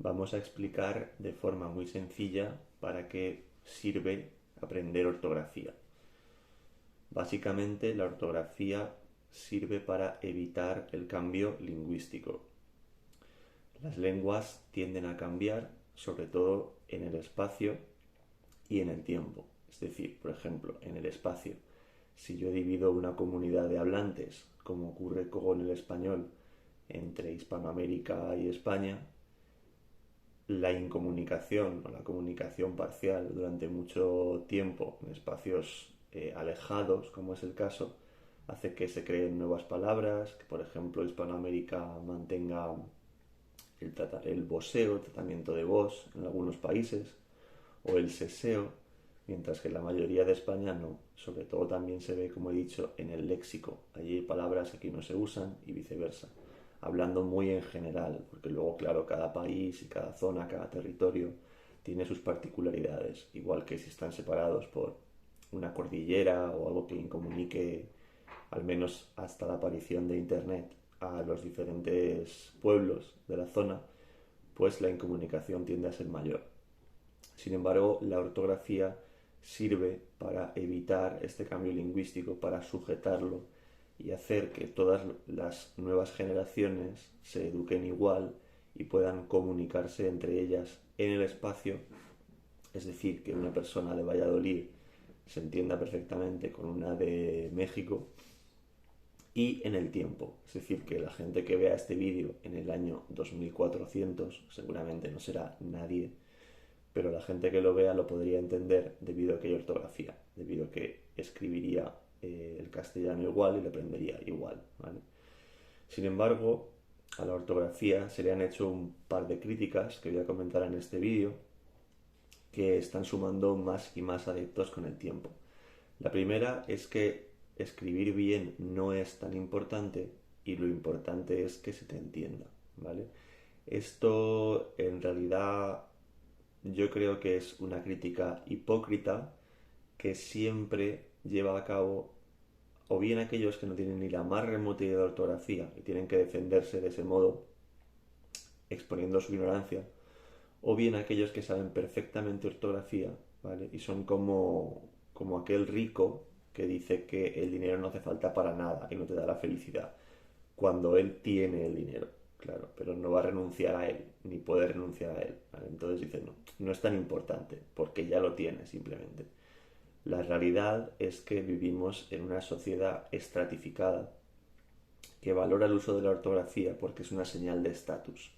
vamos a explicar de forma muy sencilla para qué sirve aprender ortografía. Básicamente, la ortografía sirve para evitar el cambio lingüístico. Las lenguas tienden a cambiar, sobre todo en el espacio y en el tiempo. Es decir, por ejemplo, en el espacio, si yo divido una comunidad de hablantes, como ocurre con el español, entre Hispanoamérica y España, la incomunicación o la comunicación parcial durante mucho tiempo en espacios alejados, como es el caso, hace que se creen nuevas palabras, que por ejemplo Hispanoamérica mantenga el voseo, el tratamiento de vos en algunos países, o el seseo, mientras que en la mayoría de España no. Sobre todo también se ve, como he dicho, en el léxico. Allí hay palabras que aquí no se usan y viceversa. Hablando muy en general, porque luego, claro, cada país y cada zona, cada territorio tiene sus particularidades, igual que si están separados por una cordillera o algo que comunique, al menos hasta la aparición de Internet, a los diferentes pueblos de la zona, pues la incomunicación tiende a ser mayor. Sin embargo, la ortografía sirve para evitar este cambio lingüístico, para sujetarlo y hacer que todas las nuevas generaciones se eduquen igual y puedan comunicarse entre ellas en el espacio. Es decir, que una persona de Valladolid se entienda perfectamente con una de México, y en el tiempo. Es decir, que la gente que vea este vídeo en el año 2400 seguramente no será nadie, pero la gente que lo vea lo podría entender debido a que hay ortografía, debido a que escribiría el castellano igual y lo aprendería igual, ¿vale? Sin embargo, a la ortografía se le han hecho un par de críticas que voy a comentar en este vídeo, que están sumando más y más adeptos con el tiempo. La primera es que escribir bien no es tan importante y lo importante es que se te entienda, ¿vale? Esto en realidad yo creo que es una crítica hipócrita que siempre lleva a cabo o bien aquellos que no tienen ni la más remota idea de ortografía y tienen que defenderse de ese modo, exponiendo su ignorancia, o bien aquellos que saben perfectamente ortografía, ¿vale? Y son como aquel rico que dice que el dinero no hace falta para nada y no te da la felicidad, cuando él tiene el dinero, claro, pero no va a renunciar a él, ni puede renunciar a él, ¿vale? Entonces dice, no, no es tan importante, porque ya lo tiene simplemente. La realidad es que vivimos en una sociedad estratificada que valora el uso de la ortografía porque es una señal de estatus.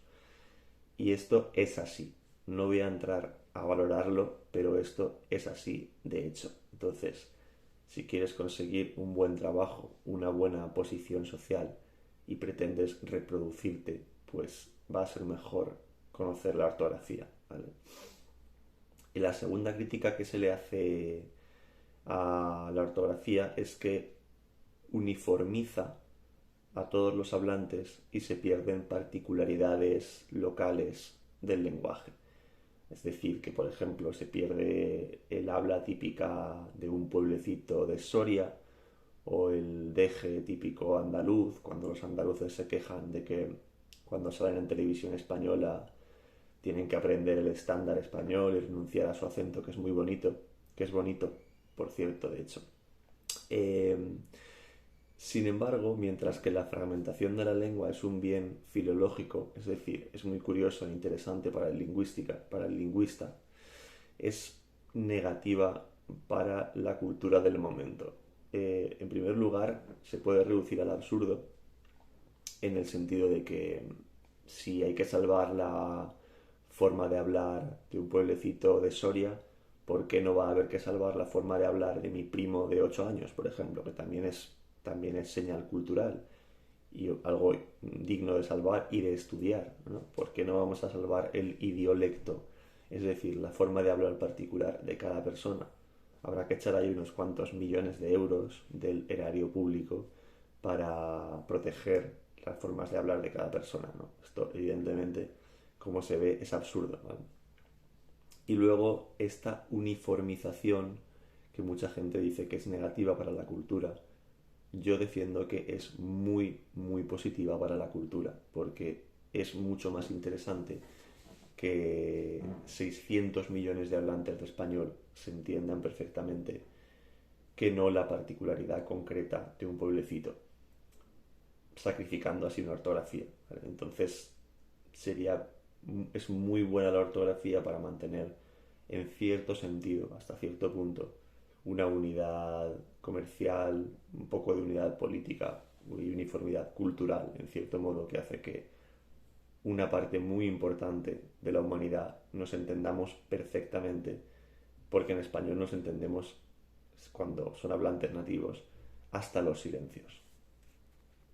Y esto es así. No voy a entrar a valorarlo, pero esto es así, de hecho. Entonces, si quieres conseguir un buen trabajo, una buena posición social y pretendes reproducirte, pues va a ser mejor conocer la ortografía, ¿vale? Y la segunda crítica que se le hace a la ortografía es que uniformiza a todos los hablantes y se pierden particularidades locales del lenguaje. Es decir, que por ejemplo se pierde el habla típica de un pueblecito de Soria o el deje típico andaluz, cuando los andaluces se quejan de que cuando salen en televisión española tienen que aprender el estándar español y renunciar a su acento, que es muy bonito, que es bonito, por cierto, de hecho. Eh, Sin embargo, mientras que la fragmentación de la lengua es un bien filológico, es decir, es muy curioso e interesante para para el lingüista, es negativa para la cultura del momento. En primer lugar, se puede reducir al absurdo en el sentido de que si hay que salvar la forma de hablar de un pueblecito de Soria, ¿por qué no va a haber que salvar la forma de hablar de mi primo de 8 años, por ejemplo, que también es señal cultural y algo digno de salvar y de estudiar, ¿no? ¿Por qué no vamos a salvar el idiolecto? Es decir, la forma de hablar particular de cada persona. Habrá que echar ahí unos cuantos millones de euros del erario público para proteger las formas de hablar de cada persona, ¿no? Esto, evidentemente, como se ve, es absurdo, ¿vale? Y luego esta uniformización que mucha gente dice que es negativa para la cultura, yo defiendo que es muy, muy positiva para la cultura, porque es mucho más interesante que 600 millones de hablantes de español se entiendan perfectamente que no la particularidad concreta de un pueblecito, sacrificando así una ortografía, ¿vale? Entonces sería, es muy buena la ortografía para mantener en cierto sentido, hasta cierto punto, una unidad comercial, un poco de unidad política y uniformidad cultural, en cierto modo, que hace que una parte muy importante de la humanidad nos entendamos perfectamente, porque en español nos entendemos cuando son hablantes nativos hasta los silencios.